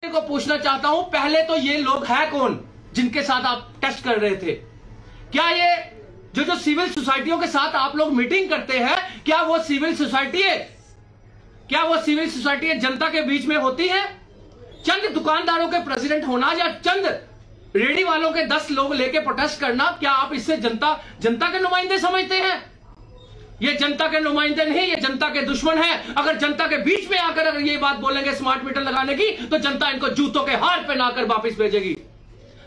को पूछना चाहता हूं, पहले तो ये लोग हैं कौन जिनके साथ आप टेस्ट कर रहे थे? क्या ये जो सिविल सोसाइटियों के साथ आप लोग मीटिंग करते हैं, क्या वो सिविल सोसाइटी है? क्या वो सिविल सोसाइटी जनता के बीच में होती है? चंद दुकानदारों के प्रेसिडेंट होना या चंद रेडी वालों के 10 लोग लेके प्रोटेस्ट करना, क्या आप इससे जनता के नुमाइंदे समझते हैं? ये जनता के नुमाइंदे नहीं, ये जनता के दुश्मन हैं। अगर जनता के बीच में आकर अगर ये बात बोलेंगे स्मार्ट मीटर लगाने की, तो जनता इनको जूतों के हार पहनाकर वापस भेजेगी।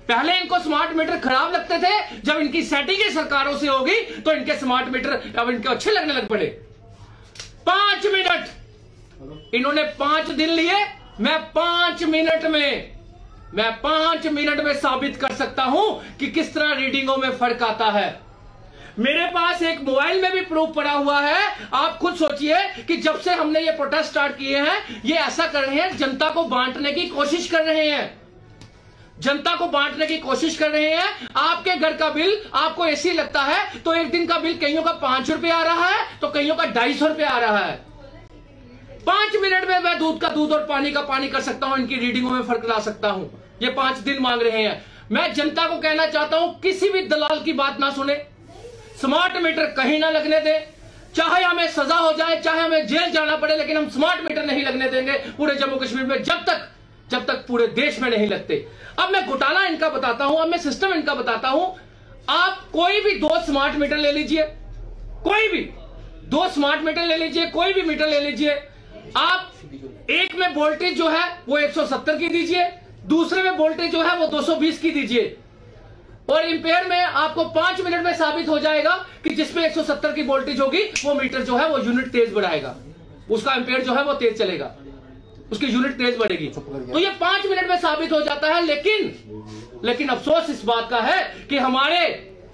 पहले इनको स्मार्ट मीटर खराब लगते थे, जब इनकी सेटिंग सरकारों से होगी तो इनके स्मार्ट मीटर अब इनको अच्छे लगने लग पड़े। 5 मिनट इन्होंने 5 दिन लिए। मैं 5 मिनट में साबित कर सकता हूं कि किस तरह रीडिंगों में फर्क आता है। मेरे पास एक मोबाइल में भी प्रूफ पड़ा हुआ है। आप खुद सोचिए कि जब से हमने ये प्रोटेस्ट स्टार्ट किए हैं, ये ऐसा कर रहे हैं, जनता को बांटने की कोशिश कर रहे हैं। जनता को बांटने की कोशिश कर रहे हैं। आपके घर का बिल आपको ऐसी लगता है तो एक दिन का बिल कईयों का 5 रुपए आ रहा है तो कईयों का 250 रुपए आ रहा है। 5 मिनट में मैं दूध का दूध और पानी का पानी कर सकता हूं, इनकी रीडिंगों में फर्क ला सकता हूं। ये 5 दिन मांग रहे हैं। मैं जनता को कहना चाहता हूं, किसी भी दलाल की बात ना सुने, स्मार्ट मीटर कहीं ना लगने दे। चाहे हमें सजा हो जाए, चाहे हमें जेल जाना पड़े, लेकिन हम स्मार्ट मीटर नहीं लगने देंगे पूरे जम्मू कश्मीर में, जब तक पूरे देश में नहीं लगते। अब मैं घोटाला इनका बताता हूं, अब मैं सिस्टम इनका बताता हूं। आप कोई भी 2 स्मार्ट मीटर ले लीजिए, कोई भी 2 स्मार्ट मीटर ले लीजिए, कोई भी मीटर ले लीजिए। आप एक में वोल्टेज जो है वो 170 की दीजिए, दूसरे में वोल्टेज जो है वो 220 की दीजिए, और एम्पेयर में आपको 5 मिनट में साबित हो जाएगा कि जिसमें 170 की वोल्टेज होगी वो मीटर जो है वो यूनिट तेज बढ़ाएगा, उसका एम्पेयर जो है वो तेज चलेगा, उसकी यूनिट तेज बढ़ेगी। तो ये 5 मिनट में साबित हो जाता है। लेकिन अफसोस इस बात का है कि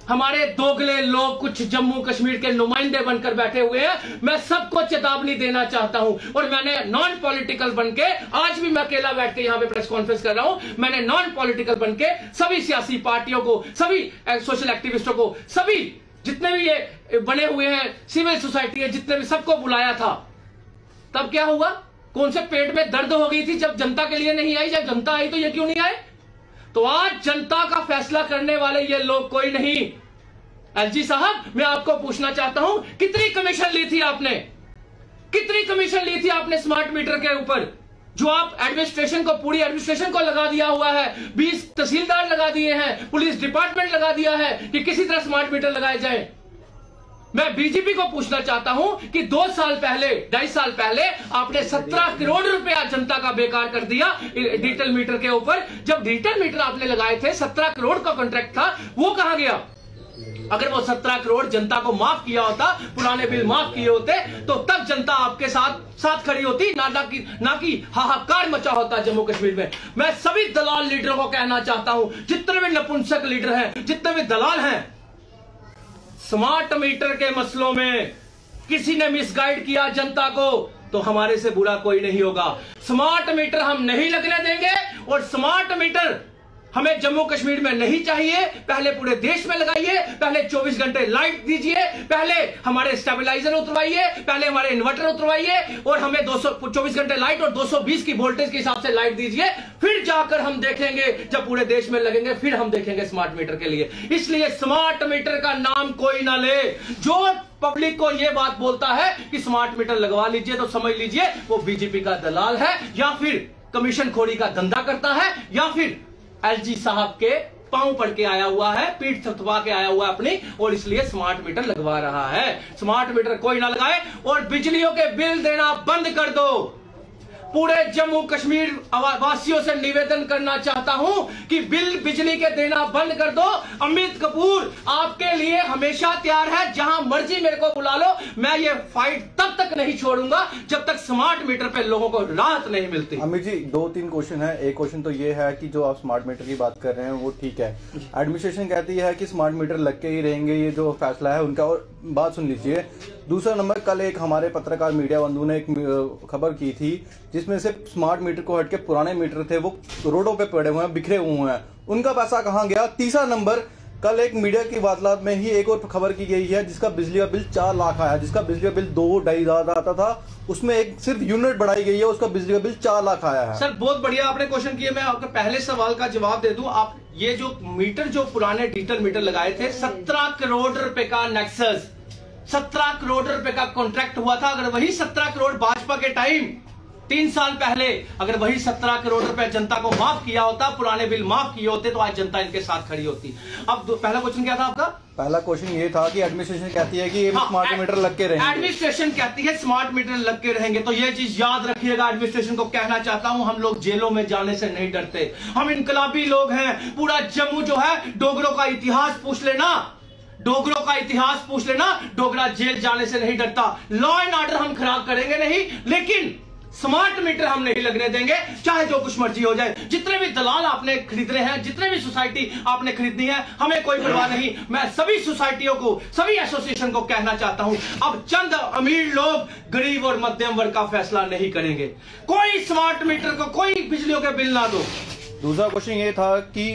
हमारे दोगले लोग कुछ जम्मू कश्मीर के नुमाइंदे बनकर बैठे हुए हैं। मैं सबको चेतावनी देना चाहता हूं, और मैंने नॉन पॉलिटिकल बनके, आज भी मैं अकेला बैठ के यहां पे प्रेस कॉन्फ्रेंस कर रहा हूं, मैंने नॉन पॉलिटिकल बनके सभी सियासी पार्टियों को, सभी सोशल एक्टिविस्टों को, सभी जितने भी ये बने हुए हैं, सिविल सोसाइटी है, जितने भी, सबको बुलाया था। तब क्या हुआ? कौन से पेट में दर्द हो गई थी जब जनता के लिए नहीं आई? जब जनता आई तो ये क्यों नहीं आए? तो आज जनता का फैसला करने वाले ये लोग कोई नहीं। एलजी साहब, मैं आपको पूछना चाहता हूं, कितनी कमीशन ली थी आपने? कितनी कमीशन ली थी आपने स्मार्ट मीटर के ऊपर, जो आप एडमिनिस्ट्रेशन को, पूरी एडमिनिस्ट्रेशन को लगा दिया हुआ है? 20 तहसीलदार लगा दिए हैं, पुलिस डिपार्टमेंट लगा दिया है कि किसी तरह स्मार्ट मीटर लगाए जाए। मैं बीजेपी को पूछना चाहता हूं कि 2.5 साल पहले आपने 17 करोड़ रुपया जनता का बेकार कर दिया डिजिटल मीटर के ऊपर। जब डिजिटल मीटर आपने लगाए थे, 17 करोड़ का कॉन्ट्रैक्ट था, वो कहां गया? अगर वो 17 करोड़ जनता को माफ किया होता, पुराने बिल माफ किए होते, तो तब जनता आपके साथ खड़ी होती, ना कि हाहाकार मचा होता जम्मू कश्मीर में। मैं सभी दलाल लीडरों को कहना चाहता हूं, जितने भी नपुंसक लीडर हैं, जितने भी दलाल हैं, स्मार्ट मीटर के मसलों में किसी ने मिसगाइड किया जनता को तो हमारे से बुरा कोई नहीं होगा। स्मार्ट मीटर हम नहीं लगने देंगे, और स्मार्ट मीटर हमें जम्मू कश्मीर में नहीं चाहिए। पहले पूरे देश में लगाइए, पहले 24 घंटे लाइट दीजिए, पहले हमारे स्टेबलाइजर उतरवाइए, पहले हमारे इन्वर्टर उतरवाइए, और हमें 24 घंटे लाइट और 220 की वोल्टेज के हिसाब से लाइट दीजिए। फिर जाकर हम देखेंगे, जब पूरे देश में लगेंगे, फिर हम देखेंगे स्मार्ट मीटर के लिए। इसलिए स्मार्ट मीटर का नाम कोई ना ले। जो पब्लिक को यह बात बोलता है कि स्मार्ट मीटर लगवा लीजिए, तो समझ लीजिए वो बीजेपी का दलाल है, या फिर कमीशन खोरी का धंधा करता है, या फिर एलजी साहब के पांव पड़ के आया हुआ है, पीठ थपथपा के आया हुआ है अपनी, और इसलिए स्मार्ट मीटर लगवा रहा है। स्मार्ट मीटर कोई ना लगाए, और बिजलियों के बिल देना बंद कर दो। पूरे जम्मू कश्मीर वासियों से निवेदन करना चाहता हूं कि बिजली के देना बंद कर दो। अमित कपूर आपके लिए हमेशा तैयार है, जहां मर्जी मेरे को बुला लो। मैं ये फाइट तब तक नहीं छोड़ूंगा जब तक स्मार्ट मीटर पे लोगों को राहत नहीं मिलती। अमित जी, 2-3 क्वेश्चन है। एक क्वेश्चन तो ये है कि जो आप स्मार्ट मीटर की बात कर रहे हैं वो ठीक है, एडमिनिस्ट्रेशन कहती है कि स्मार्ट मीटर लग के ही रहेंगे, ये जो फैसला है उनका, और बात सुन लीजिए। दूसरा नंबर, कल एक हमारे पत्रकार मीडिया बंधु ने एक खबर की थी जिसमें से स्मार्ट मीटर को हटके पुराने मीटर थे वो रोडों पे पड़े हुए हैं, बिखरे हुए हैं, उनका पैसा कहां गया? तीसरा नंबर, कल एक मीडिया की वार्तालाप में ही एक और खबर की गई है जिसका बिजली का बिल 4 लाख आया, जिसका बिजली का बिल 2-2.5 आता था, उसमें एक सिर्फ यूनिट बढ़ाई गई है, उसका बिजली का बिल 4 लाख आया है। सर बहुत बढ़िया आपने क्वेश्चन किया। मैं आपके पहले सवाल का जवाब दे दूं। आप ये जो मीटर, जो पुराने डिजिटल मीटर लगाए थे, 17 करोड़ रुपए का नेक्सस, 17 करोड़ रुपए का कॉन्ट्रैक्ट हुआ था। अगर वही 17 करोड़ भाजपा के टाइम 3 साल पहले अगर वही 17 करोड़ रुपए जनता को माफ किया होता, पुराने बिल माफ किए होते, तो आज जनता इनके साथ खड़ी होती। अब पहला क्वेश्चन क्या था आपका? पहला क्वेश्चन ये था कि एडमिनिस्ट्रेशन कहती है कि स्मार्ट मीटर लग के रहेंगे। एडमिनिस्ट्रेशन कहती है स्मार्ट मीटर लग के रहेंगे, तो ये चीज याद रखिएगा। एडमिनिस्ट्रेशन को कहना चाहता हूं, हम लोग जेलों में जाने से नहीं डरते। हम इनकलाबी लोग हैं। पूरा जम्मू जो है, डोगरों का इतिहास पूछ लेना, डोगरों का इतिहास पूछ लेना, डोगरा जेल जाने से नहीं डरता। लॉ एंड ऑर्डर हम खराब करेंगे नहीं, लेकिन स्मार्ट मीटर हम नहीं लगने देंगे, चाहे जो कुछ मर्जी हो जाए। जितने भी दलाल आपने खरीदने हैं, जितने भी सोसाइटी आपने खरीदनी है, हमें कोई परवाह नहीं। मैं सभी सोसाइटियों को, सभी एसोसिएशन को कहना चाहता हूं, अब चंद अमीर लोग गरीब और मध्यम वर्ग का फैसला नहीं करेंगे। कोई स्मार्ट मीटर को कोई बिजलियों के बिल ना दो। दूसरा क्वेश्चन ये था कि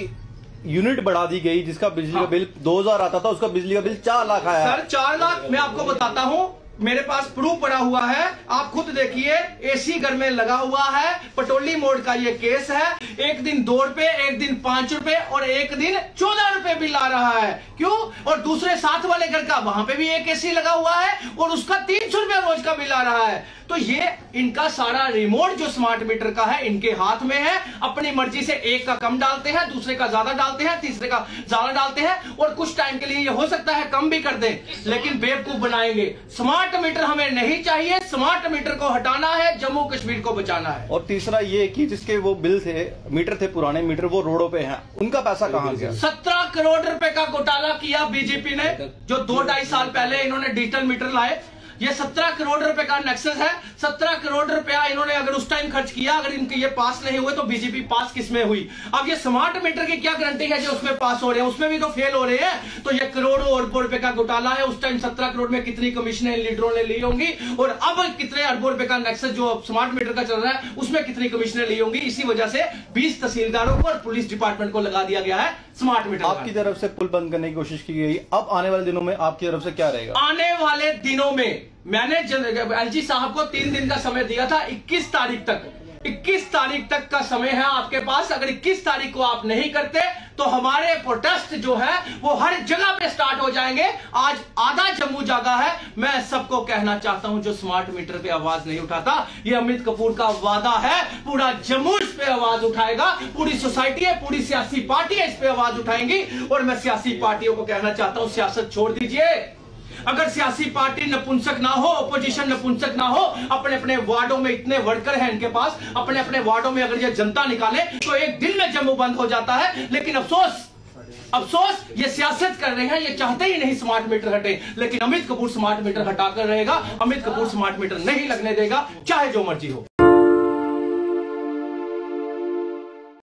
यूनिट बढ़ा दी गई, जिसका बिजली का बिल 2000 आता था, उसका बिजली का बिल 4 लाख आया। सर 4 लाख मैं आपको बताता हूं, मेरे पास प्रूफ पड़ा हुआ है, आप खुद देखिए। एसी घर में लगा हुआ है, पटोली मोड़ का ये केस है। एक दिन 2 रुपए, एक दिन 5 रुपए और एक दिन 14 रुपए बिल आ रहा है। क्यों? और दूसरे साथ वाले घर का, वहां पे भी एक एसी लगा हुआ है और उसका 300 रुपए रोज का बिल आ रहा है। तो ये इनका सारा रिमोट जो स्मार्ट मीटर का है, इनके हाथ में है। अपनी मर्जी से एक का कम डालते हैं, दूसरे का ज्यादा डालते हैं, तीसरे का ज्यादा डालते हैं, और कुछ टाइम के लिए ये हो सकता है कम भी कर दें, लेकिन बेवकूफ बनाएंगे। स्मार्ट मीटर हमें नहीं चाहिए। स्मार्ट मीटर को हटाना है, जम्मू कश्मीर को बचाना है। और तीसरा ये कि जिसके वो बिल थे, मीटर थे पुराने मीटर, वो रोडों पे हैं, उनका पैसा कहां गया? 17 करोड़ रुपए का घोटाला किया बीजेपी ने, जो 2-2.5 साल पहले इन्होंने डिजिटल मीटर लाए। ये 17 करोड़ रुपए का नेक्सस है। 17 करोड़ रुपया इन्होंने अगर उस टाइम खर्च किया, अगर इनके ये पास नहीं हुए, तो बीजेपी पास किसमें हुई? अब ये स्मार्ट मीटर की क्या गारंटी है जो उसमें पास हो रहे हैं? उसमें भी तो फेल हो रहे हैं। तो ये करोड़ों अरबों रुपए का घोटाला है। उस टाइम 17 करोड़ में कितनी कमीशनें लीडरों ने ली होंगी, और अब कितने अरबों रुपए का नेक्सस जो स्मार्ट मीटर का चल रहा है, उसमें कितनी कमीशनें ली होंगी? इसी वजह से 20 तहसीलदारों को और पुलिस डिपार्टमेंट को लगा दिया गया है स्मार्ट मीटर। आपकी तरफ से पुल बंद करने की कोशिश की गई, अब आने वाले दिनों में आपकी तरफ से क्या रहेगा? आने वाले दिनों में मैंने एलजी साहब को 3 दिन का समय दिया था, 21 तारीख तक। 21 तारीख तक का समय है आपके पास। अगर 21 तारीख को आप नहीं करते, तो हमारे प्रोटेस्ट जो है वो हर जगह पे स्टार्ट हो जाएंगे। आज आधा जम्मू जागा है। मैं सबको कहना चाहता हूं, जो स्मार्ट मीटर पे आवाज नहीं उठाता, ये अमित कपूर का वादा है, पूरा जम्मू इस पे आवाज उठाएगा। पूरी सोसाइटी है, पूरी सियासी पार्टी है, इस पे आवाज उठाएंगी। और मैं सियासी पार्टियों को कहना चाहता हूं, सियासत छोड़ दीजिए। अगर सियासी पार्टी नपुंसक ना हो, ओपोजिशन नपुंसक ना हो, अपने अपने वार्डों में इतने वर्कर हैं इनके पास, अपने अपने वार्डों में अगर ये जनता निकाले, तो एक दिन में जम्मू बंद हो जाता है। लेकिन अफसोस ये सियासत कर रहे हैं, ये चाहते ही नहीं स्मार्ट मीटर हटे। लेकिन अमित कपूर स्मार्ट मीटर हटाकर रहेगा। अमित कपूर स्मार्ट मीटर नहीं लगने देगा, चाहे जो मर्जी हो।